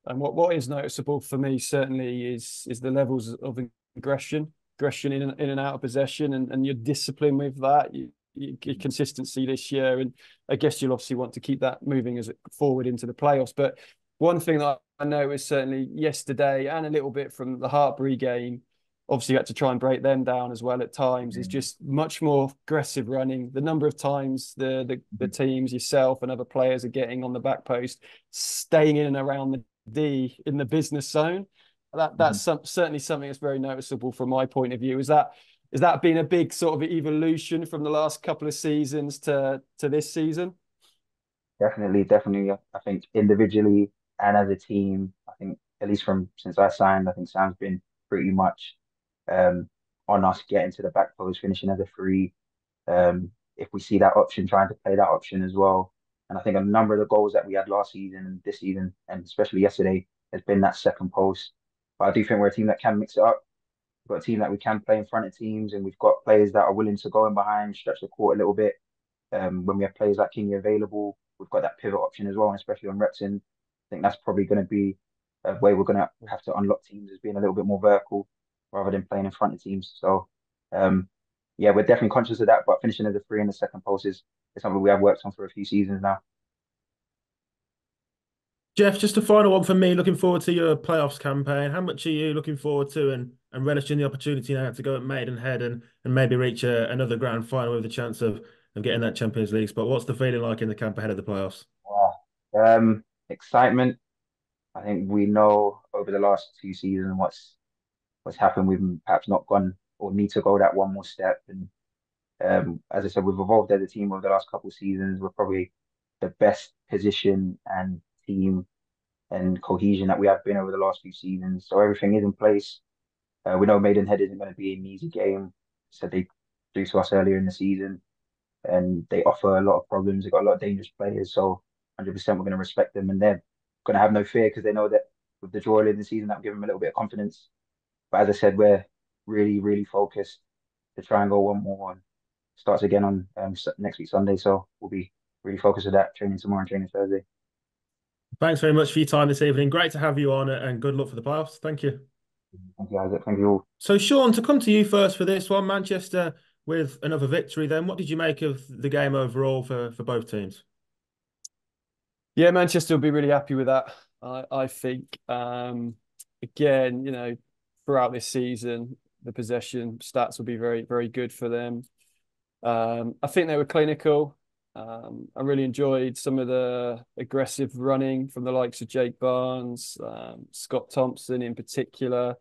And what is noticeable for me certainly is the levels of aggression in and out of possession, and your discipline with that, your consistency this year. And I guess you'll obviously want to keep that moving as it forward into the playoffs. But one thing that I know is certainly yesterday and a little bit from the Hartbury game, obviously you had to try and break them down as well at times, is just much more aggressive running. The number of times the teams, yourself and other players are getting on the back post, staying in and around the D in the business zone. That's certainly something that's very noticeable from my point of view. Is that been a big sort of evolution from the last couple of seasons to this season? Definitely. I think individually and as a team, I think at least from since I signed, I think Sam's been pretty much on us getting to the back post, finishing as a free. If we see that option, trying to play that option as well. And I think a number of the goals that we had last season and this season, and especially yesterday, has been that second post. But I do think we're a team that can mix it up. We've got a team that we can play in front of teams, and we've got players that are willing to go in behind, stretch the court a little bit. When we have players like Kingy available, we've got that pivot option as well, and especially on Repton. I think that's probably going to be a way we're going to have to unlock teams as being a little bit more vertical rather than playing in front of teams. So, yeah, we're definitely conscious of that, but finishing as a free in the second post is something we have worked on for a few seasons now. Jeff, just a final one for me. Looking forward to your playoffs campaign. How much are you looking forward to and relishing the opportunity now to go at Maidenhead and maybe reach another grand final with a chance of getting that Champions League spot? What's the feeling like in the camp ahead of the playoffs? Excitement. I think we know over the last two seasons what's happened. We've perhaps not gone or need to go that one more step. And as I said, we've evolved as a team over the last couple of seasons. We're probably the best position and team and cohesion that we have been over the last few seasons. So everything is in place. We know Maidenhead isn't going to be an easy game. So they drew to us earlier in the season, and they offer a lot of problems. They've got a lot of dangerous players. So 100% we're going to respect them, and they're going to have no fear because they know that with the draw in the season, that will give them a little bit of confidence. But as I said, we're really, really focused to try and go one more and starts again on next week Sunday. So we'll be really focused on that, training tomorrow and training Thursday. Thanks very much for your time this evening. Great to have you on and good luck for the playoffs. Thank you. Thank you, Isaac. Thank you all. So, Sean, to come to you first for this one, Manchester with another victory then. What did you make of the game overall for both teams? Yeah, Manchester will be really happy with that, I think. Again, throughout this season, the possession stats will be very, very good for them. I think they were clinical. I really enjoyed some of the aggressive running from the likes of Jake Barnes, Scott Thompson in particular.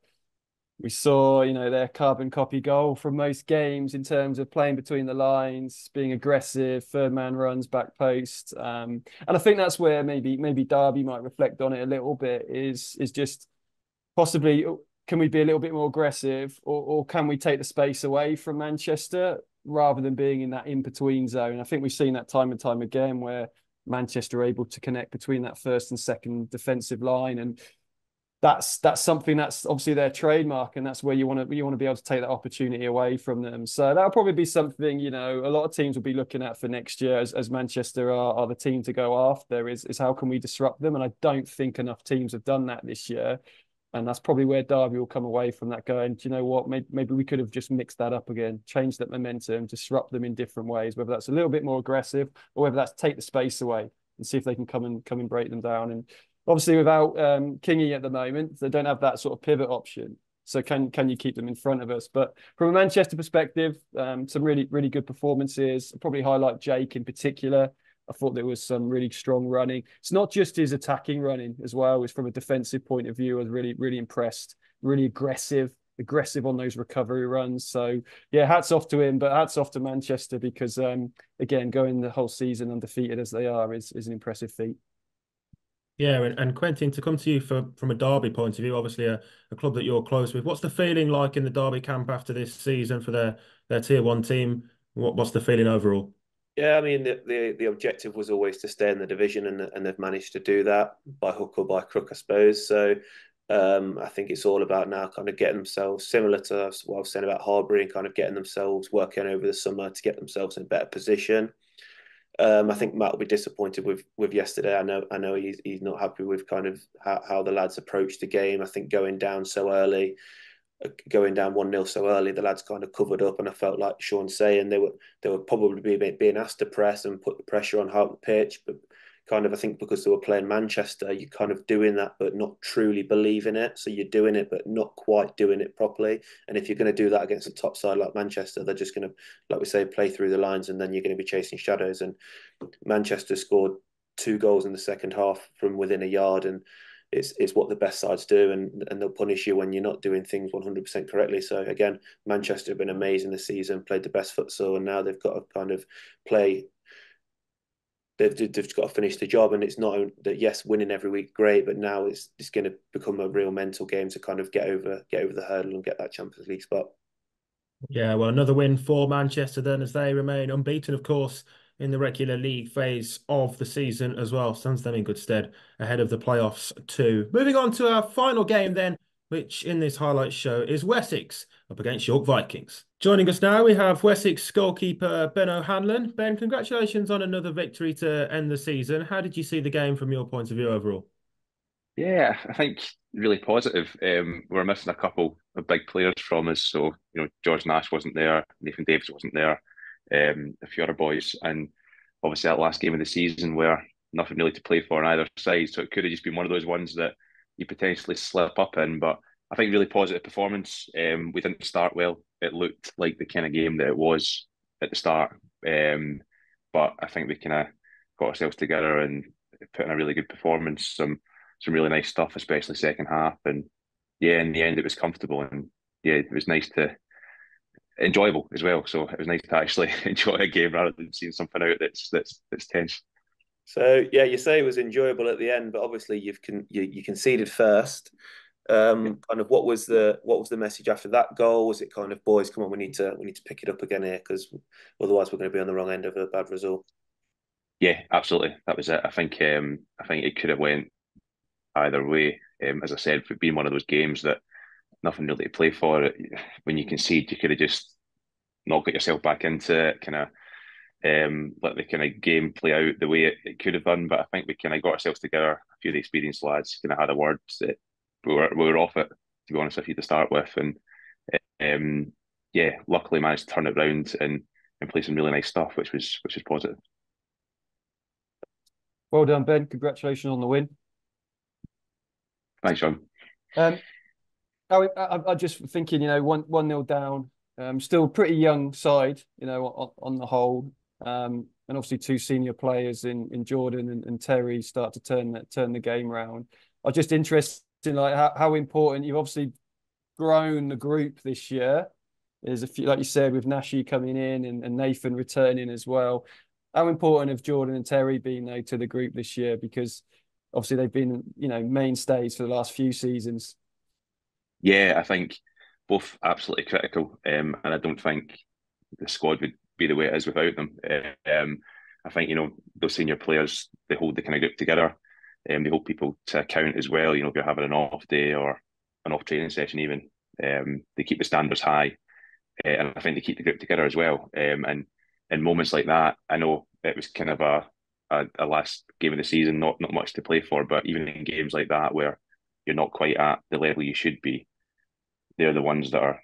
We saw, their carbon copy goal from most games in terms of playing between the lines, being aggressive, third man runs, back post. And I think that's where maybe Derby might reflect on it a little bit is just possibly, can we be a little bit more aggressive or can we take the space away from Manchester rather than being in that in-between zone? I think we've seen that time and time again where Manchester are able to connect between that first and second defensive line, and that's something that's obviously their trademark, and that's where you want to be able to take that opportunity away from them. So that'll probably be something, you know, a lot of teams will be looking at for next year, as Manchester are the team to go after, is how can we disrupt them? And I don't think enough teams have done that this year. And that's probably where Derby will come away from that going, do you know what, maybe we could have just mixed that up again, changed that momentum, disrupt them in different ways, whether that's a little bit more aggressive or whether that's take the space away and see if they can come and break them down. And obviously without Kingy at the moment, they don't have that sort of pivot option. So can you keep them in front of us? But from a Manchester perspective, some really, really good performances. I'll probably highlight Jake in particular. I thought there was some really strong running. It's not just his attacking running as well. It's from a defensive point of view. I was really, really impressed. Really aggressive on those recovery runs. So yeah, hats off to him, but hats off to Manchester because again, going the whole season undefeated as they are is an impressive feat. Yeah, and Quentin, to come to you from a Derby point of view, obviously a club that you're close with. What's the feeling like in the Derby camp after this season for their Tier 1 team? What's the feeling overall? Yeah, I mean the objective was always to stay in the division, and they've managed to do that by hook or by crook, I suppose. So I think it's all about now kind of getting themselves similar to what I was saying about Harbury and kind of getting themselves working over the summer to get themselves in a better position. I think Matt will be disappointed with yesterday. I know he's not happy with kind of how the lads approached the game. I think going down so early, going down 1-0 so early, the lads kind of covered up, and I felt like Sean's saying they were probably being asked to press and put the pressure on half the pitch, but kind of I think because they were playing Manchester, you're kind of doing that but not truly believing it. So you're doing it but not quite doing it properly. And if you're going to do that against a top side like Manchester, they're just going to, like we say, play through the lines, and then you're going to be chasing shadows. And Manchester scored 2 goals in the second half from within a yard, and it's what the best sides do, and they'll punish you when you're not doing things 100% correctly. So again, Manchester have been amazing this season, played the best futsal, and now they've got to kind of play. They've got to finish the job, and it's not that yes, winning every week great, but now it's going to become a real mental game to kind of get over the hurdle and get that Champions League spot. Yeah, well, another win for Manchester then, as they remain unbeaten, of course, in the regular league phase of the season as well. Stands them in good stead ahead of the playoffs too. Moving on to our final game then, which in this highlight show is Wessex up against York Vikings. Joining us now, we have Wessex goalkeeper Ben O'Hanlon. Ben, congratulations on another victory to end the season. How did you see the game from your point of view overall? Yeah, I think really positive. We're missing a couple of big players from us. So, George Nash wasn't there, Nathan Davis wasn't there, a few other boys. And obviously that last game of the season where nothing really to play for on either side. So it could have just been one of those ones that you potentially slip up in. But I think really positive performance. We didn't start well. It looked like the kind of game that it was at the start. But I think we kind of got ourselves together and put in a really good performance. Some really nice stuff, especially second half. And yeah, in the end, it was comfortable, and yeah, it was nice to enjoyable as well. So it was nice to actually enjoy a game rather than seeing something out that's tense. So yeah, you say it was enjoyable at the end, but obviously you conceded first. Kind of what was the message after that goal? Was it kind of, boys, come on, we need to pick it up again here, because otherwise we're going to be on the wrong end of a bad result. Yeah, absolutely. That was it. I think it could have went either way. As I said, for being one of those games that nothing really to play for, when you concede, you could have just not got yourself back into it, kind of let the kind of game play out the way it could have done. But I think we kind of got ourselves together. A few of the experienced lads kind of had a word that we were off it, to be honest with you, to start with, and yeah, luckily managed to turn it around and play some really nice stuff, which was positive. Well done, Ben. Congratulations on the win. Thanks, Sean. I just thinking, 1-0 down, still pretty young side, on the whole, and obviously 2 senior players in Jordan and Terry start to turn the game around. I'm just interested in how important you've obviously grown the group this year. There's a few, like you said, with Nashi coming in and Nathan returning as well. How important have Jordan and Terry been to the group this year? Because obviously they've been, mainstays for the last few seasons. Yeah, I think both absolutely critical, and I don't think the squad would be the way it is without them. I think those senior players, they hold the kind of group together. They hold people to account as well. If you're having an off day or an off training session, even they keep the standards high, and I think they keep the group together as well. And in moments like that, I know it was kind of a last game of the season, not much to play for, but even in games like that where you're not quite at the level you should be, they're the ones that are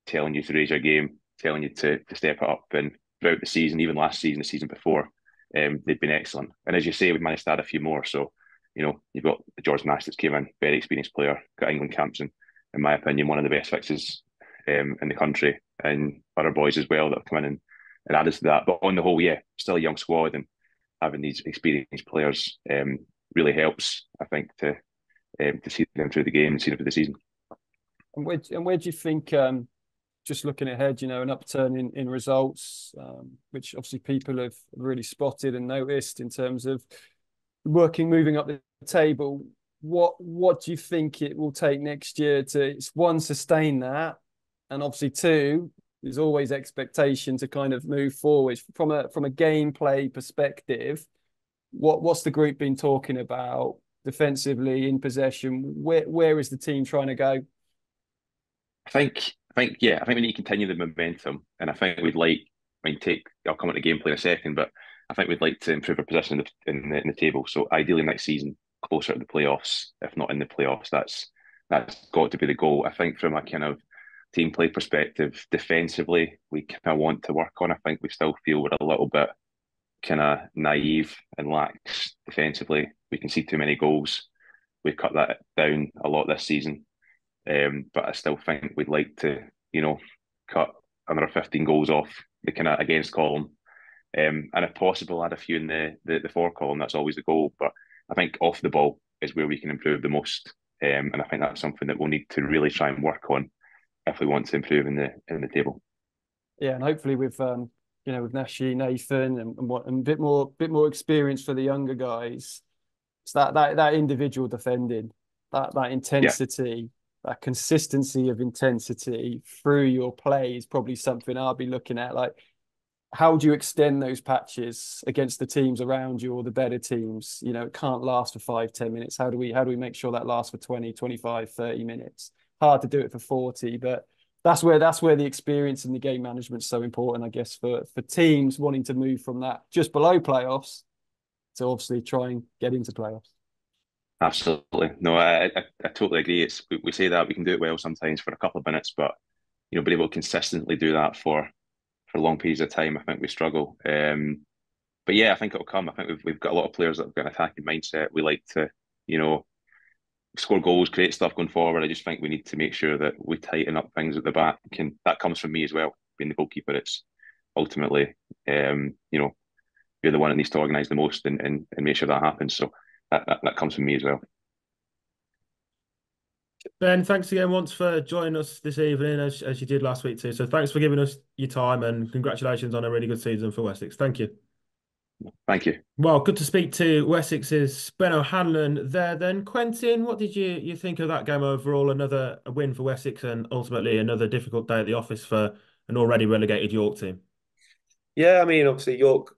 telling you to raise your game, telling you to step it up. And throughout the season, even last season, the season before, they've been excellent. And as you say, we've managed to add a few more. So, you've got George Nash that's came in, very experienced player, got England camps, and in my opinion, one of the best fixes in the country, and other boys as well that have come in and added to that. But on the whole, yeah, still a young squad, and having these experienced players really helps, I think, to see them through the game and see them through the season. And where do you think, just looking ahead, an upturn in results, which obviously people have really spotted and noticed in terms of moving up the table. What do you think it will take next year to, one, sustain that, and obviously two, there's always expectation to kind of move forward from a gameplay perspective. What's the group been talking about defensively, in possession? Where is the team trying to go? I think we need to continue the momentum, and I think we'd like. I'll come on to gameplay in a second, but I think we'd like to improve our position in the table. So ideally next season, closer to the playoffs, if not in the playoffs. That's got to be the goal. I think from a kind of team play perspective, defensively, we kind of want to work on. I think we still feel we're a little bit kind of naive and lax defensively. We can see too many goals. We've cut that down a lot this season. But I still think we'd like to, cut another 15 goals off the kind of against column. And if possible, add a few in the for column. That's always the goal. But I think off the ball is where we can improve the most. And I think that's something that we'll need to really try and work on if we want to improve in the table. Yeah, and hopefully with with Nashi, Nathan, and a bit more experience for the younger guys. It's that individual defending, that intensity, that consistency of intensity through your play is probably something I'll be looking at. Like, how do you extend those patches against the teams around you or the better teams? It can't last for 5-10 minutes. How do we make sure that lasts for 20, 25, 30 minutes? Hard to do it for 40, but that's where the experience and the game management is so important, I guess, for teams wanting to move from that just below playoffs to obviously try and get into playoffs. Absolutely. No, I totally agree. We say that we can do it well sometimes for a couple of minutes, but being able to consistently do that for long periods of time, I think we struggle. But yeah, I think it'll come. I think we've got a lot of players that have got an attacking mindset. We like to, score goals, create stuff going forward. I just think we need to make sure that we tighten up things at the back, and that comes from me as well. Being the goalkeeper, it's ultimately, you're the one that needs to organise the most and make sure that happens. So that comes from me as well. Ben, thanks again once for joining us this evening, as you did last week too. So thanks for giving us your time, and congratulations on a really good season for Wessex. Thank you. Thank you. Well, good to speak to Wessex's Ben O'Hanlon there then. Quentin, what did you think of that game overall? Another win for Wessex and ultimately another difficult day at the office for an already relegated York team. Yeah, I mean, obviously York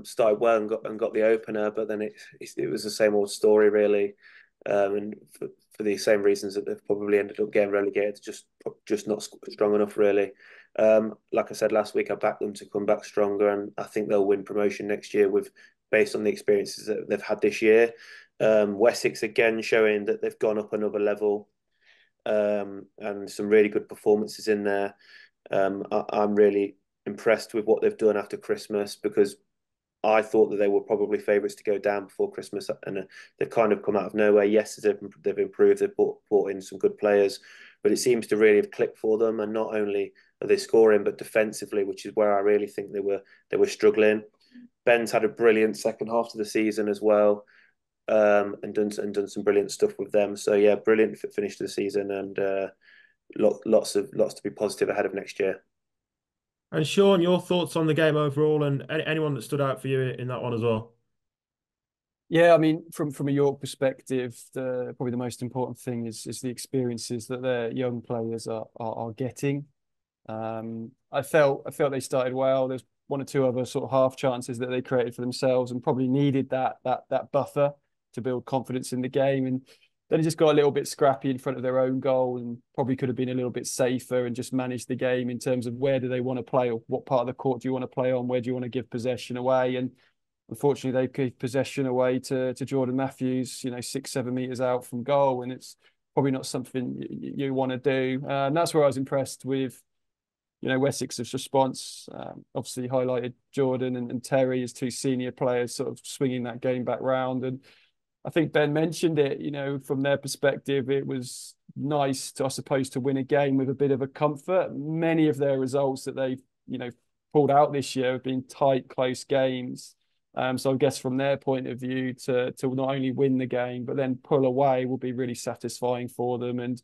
started well and got the opener, but then it was the same old story really, and for the same reasons that they've probably ended up getting relegated, just not strong enough really. Like I said last week, I backed them to come back stronger, and I think they'll win promotion next year based on the experiences that they've had this year. Wessex again showing that they've gone up another level, and some really good performances in there. I'm really impressed with what they've done after Christmas, because I thought that they were probably favourites to go down before Christmas, and they've kind of come out of nowhere. Yes, they've improved, they've brought in some good players, but it seems to really have clicked for them. And not only are they scoring, but defensively, which is where I really think they were struggling. Ben's had a brilliant second half of the season as well, and done some brilliant stuff with them. So yeah, brilliant finish to the season, and lots to be positive ahead of next year. And Sean, your thoughts on the game overall, and anyone that stood out for you in that one as well? Yeah, I mean, from a York perspective, probably the most important thing is the experiences that their young players are getting. I felt they started well. There's one or two other sort of half chances that they created for themselves, and probably needed that buffer to build confidence in the game. And then it just got a little bit scrappy in front of their own goal, and probably could have been a little bit safer and just managed the game in terms of where do they want to play, or what part of the court do you want to play on, where do you want to give possession away. And unfortunately, they gave possession away to Jordan Matthews, 6-7 meters out from goal, and it's probably not something you want to do. And that's where I was impressed with, Wessex's response. Obviously highlighted Jordan and Terry as two senior players, sort of swinging that game back round. And I think Ben mentioned it, from their perspective, it was nice to, I suppose, to win a game with a bit of a comfort. Many of their results that they've, pulled out this year have been tight, close games. So I guess from their point of view, to not only win the game, but then pull away will be really satisfying for them. And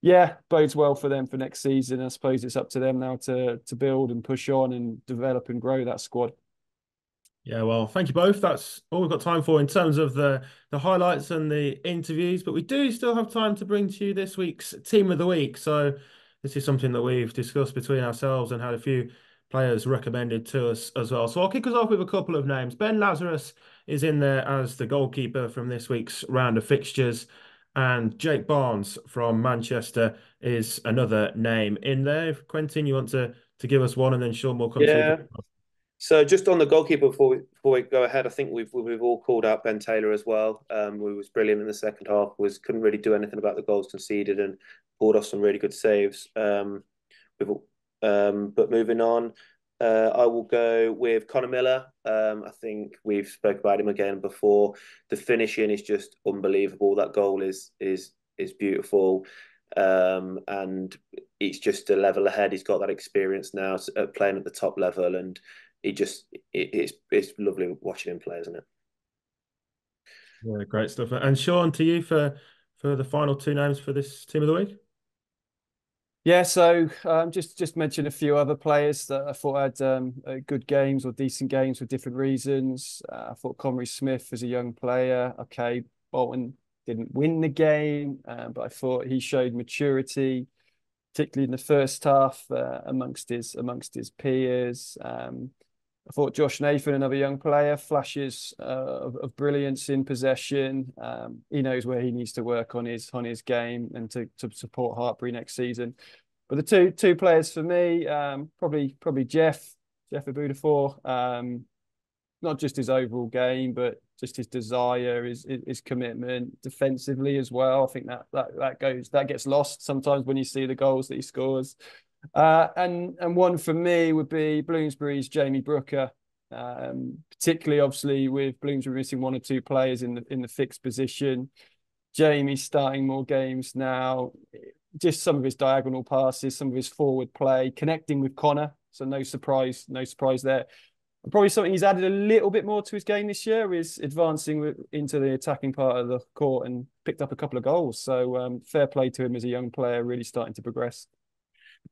yeah, bodes well for them for next season. I suppose it's up to them now to build and push on and develop and grow that squad. Yeah, well, thank you both. That's all we've got time for in terms of the highlights and the interviews, but we do still have time to bring to you this week's Team of the Week. So this is something that we've discussed between ourselves and had a few players recommended to us as well. So I'll kick us off with a couple of names. Ben Lazarus is in there as the goalkeeper from this week's round of fixtures, and Jake Barnes from Manchester is another name in there. If Quentin, you want to give us one, and then Sean will come to you. So just on the goalkeeper before we go ahead, I think we've all called out Ben Taylor as well. Who was brilliant in the second half. Couldn't really do anything about the goals conceded and pulled off some really good saves. But moving on, I will go with Connor Miller. I think we've spoke about him again before. The finishing is just unbelievable. That goal is beautiful. And it's just a level ahead. He's got that experience now at playing at the top level, and it's lovely watching him play, isn't it? Yeah, great stuff. And Sean, to you for the final two names for this Team of the Week. Yeah, so just mention a few other players that I thought had good games or decent games for different reasons. I thought Conry Smith as a young player. Okay, Bolton didn't win the game, but I thought he showed maturity, particularly in the first half amongst his peers. I thought Josh Nathan, another young player, flashes of brilliance in possession. He knows where he needs to work on his game and to support Hartpury next season. But the two players for me, probably Jeff Abudafor. Not just his overall game, but just his desire, his commitment defensively as well. I think that gets lost sometimes when you see the goals that he scores. And one for me would be Bloomsbury's Jamie Brooker, particularly obviously with Bloomsbury missing one or two players in the fixed position. Jamie's starting more games now. Just some of his diagonal passes, some of his forward play, connecting with Connor. So no surprise there. And probably something he's added a little bit more to his game this year is advancing into the attacking part of the court and picked up a couple of goals. So fair play to him as a young player, really starting to progress.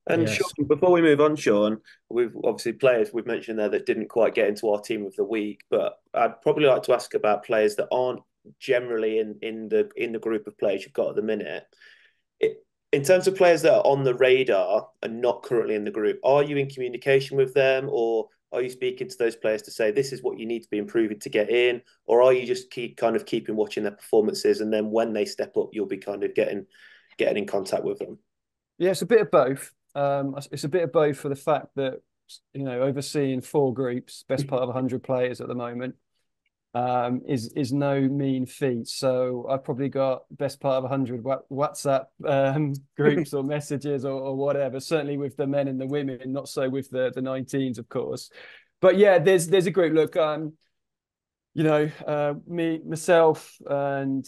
And Yes. Sean, before we move on, Sean, we've obviously players we've mentioned there that didn't quite get into our Team of the Week, but I'd probably like to ask about players that aren't generally in the group of players you've got at the minute. In terms of players that are on the radar and not currently in the group, are you in communication with them, or are you speaking to those players to say this is what you need to be improving to get in, or are you just keeping watching their performances, and then when they step up, you'll be kind of getting in contact with them? Yeah, it's a bit of both. It's a bit of both for the fact that overseeing 4 groups, best part of 100 players at the moment, is no mean feat. So I've probably got best part of 100 WhatsApp groups or messages or whatever. Certainly with the men and the women, not so with the 19s, of course. But yeah, there's a group. Look, myself and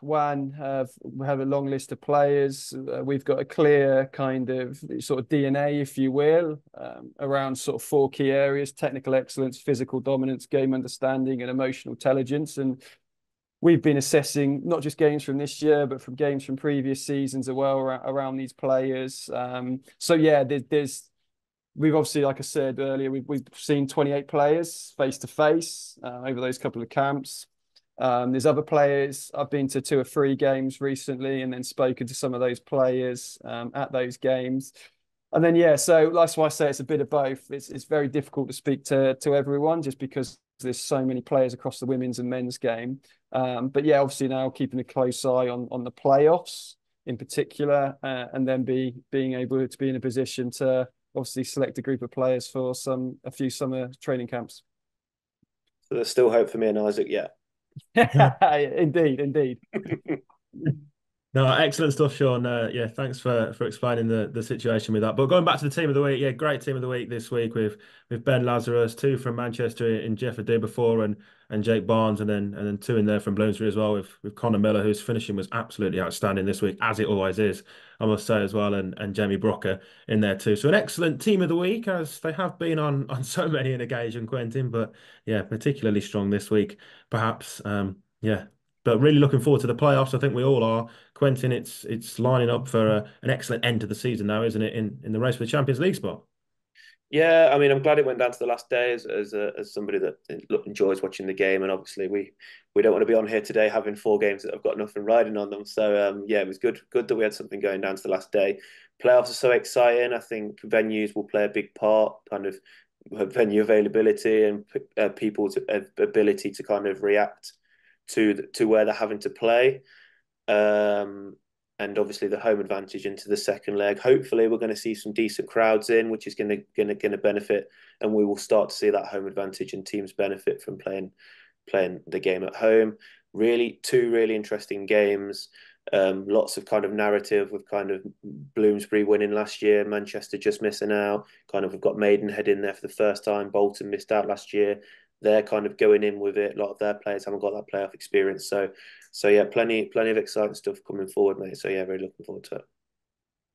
Juan have a long list of players. We've got a clear kind of sort of DNA, if you will, around sort of 4 key areas: technical excellence, physical dominance, game understanding, and emotional intelligence. And we've been assessing not just games from this year, but from games from previous seasons as well around these players. So yeah, we've obviously, like I said earlier, we've seen 28 players face to face over those couple of camps. There's other players. I've been to 2 or 3 games recently, and then spoken to some of those players at those games. And then yeah, so that's why I say it's a bit of both. It's very difficult to speak to everyone just because there's so many players across the women's and men's game. But yeah, obviously now keeping a close eye on the playoffs in particular, and then being able to be in a position to obviously select a group of players for a few summer training camps. So there's still hope for me and Isaac, yeah. Indeed, indeed. No, excellent stuff, Sean. Yeah, thanks for explaining the situation with that. But going back to the team of the week, yeah, great team of the week this week with Ben Lazarus, two from Manchester in Jeff Before and Jake Barnes, and then two in there from Bloomsbury as well with Connor Miller, whose finishing was absolutely outstanding this week, as it always is, I must say as well, and Jamie Brocker in there too. So an excellent team of the week, as they have been on so many an occasion, Quentin. But yeah, particularly strong this week, perhaps. Yeah. But really looking forward to the playoffs. I think we all are. Quentin, it's lining up for an excellent end to the season now, isn't it? In the race for the Champions League spot. Yeah, I mean, I'm glad it went down to the last day as somebody that enjoys watching the game, and obviously we don't want to be on here today having 4 games that have got nothing riding on them. So yeah, it was good that we had something going down to the last day. Playoffs are so exciting. I think venues will play a big part, kind of venue availability and people's ability to kind of react to where they're having to play. And obviously the home advantage into the second leg. Hopefully, we're going to see some decent crowds in, which is going to benefit, and we will start to see that home advantage and teams benefit from playing the game at home. Really, two really interesting games. Lots of kind of narrative with kind of Bloomsbury winning last year, Manchester just missing out. Kind of we've got Maidenhead in there for the first time. Bolton missed out last year. They're kind of going in with it. A lot of their players haven't got that playoff experience. So yeah, plenty of exciting stuff coming forward, mate. So yeah, really looking forward to it.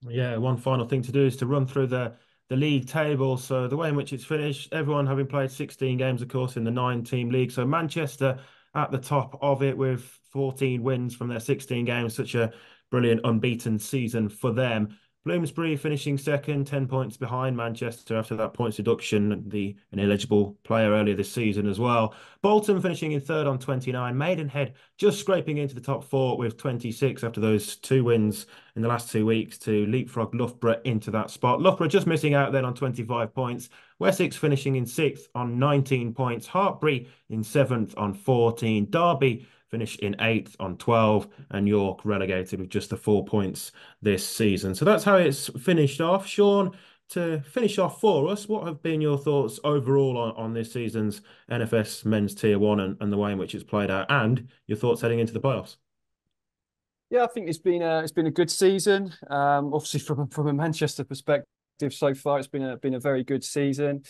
Yeah, one final thing to do is to run through the league table. So the way in which it's finished, everyone having played 16 games, of course, in the 9-team league. So Manchester at the top of it with 14 wins from their 16 games. Such a brilliant unbeaten season for them. Bloomsbury finishing second, 10 points behind Manchester after that points deduction, an ineligible player earlier this season as well. Bolton finishing in third on 29. Maidenhead just scraping into the top 4 with 26 after those 2 wins in the last 2 weeks to leapfrog Loughborough into that spot. Loughborough just missing out then on 25 points. Wessex finishing in 6th on 19 points. Hartpury in 7th on 14. Derby finished in 8th on 12, and York relegated with just the 4 points this season. So that's how it's finished off. Sean, to finish off for us, what have been your thoughts overall on this season's NFS Men's Tier 1 and the way in which it's played out, and your thoughts heading into the playoffs? Yeah, I think it's been a good season. Obviously, from a Manchester perspective, so far it's been a very good season.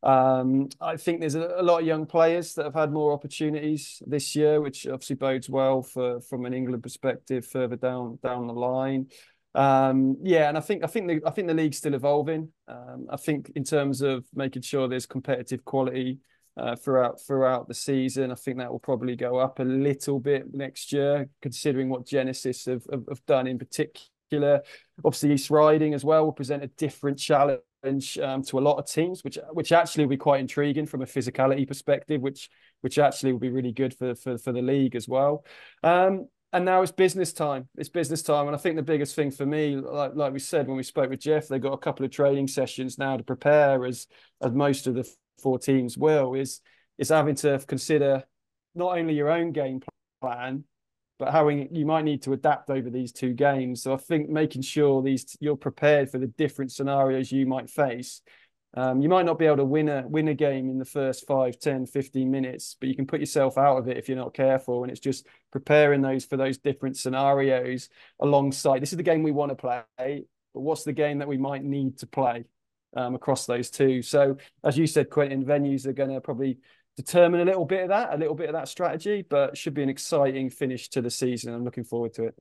I think there's a lot of young players that have had more opportunities this year, which obviously bodes well from an England perspective further down the line. Yeah, and I think the league's still evolving. I think in terms of making sure there's competitive quality throughout the season, I think that will probably go up a little bit next year, considering what Genesis have done in particular. Obviously, East Riding as well will present a different challenge to a lot of teams, which actually will be quite intriguing from a physicality perspective, which actually will be really good for the league as well. And now it's business time. It's business time, and I think the biggest thing for me, like we said when we spoke with Jeff, they got a couple of training sessions now to prepare, as most of the 4 teams will, is having to consider not only your own game plan, but how you might need to adapt over these 2 games. So I think making sure you're prepared for the different scenarios you might face. You might not be able to win a game in the first 5, 10, 15 minutes, but you can put yourself out of it if you're not careful. And it's just preparing for those different scenarios alongside. This is the game we want to play, but what's the game that we might need to play across those 2? So as you said, Quentin, venues are going to probably determine a little bit of that strategy, but it should be an exciting finish to the season. I'm looking forward to it.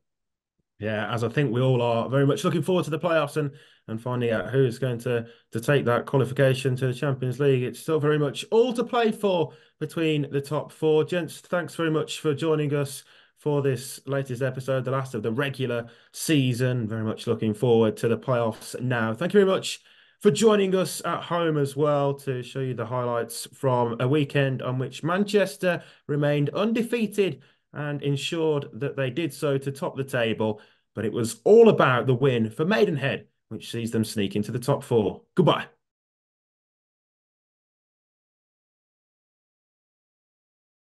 Yeah, as I think we all are very much looking forward to the playoffs and finding out who's going to take that qualification to the Champions League. It's still very much all to play for between the top 4. Gents, thanks very much for joining us for this latest episode, the last of the regular season. Very much looking forward to the playoffs now. Thank you very much for joining us at home as well to show you the highlights from a weekend on which Manchester remained undefeated and ensured that they did so to top the table. But it was all about the win for Maidenhead which sees them sneak into the top four. Goodbye.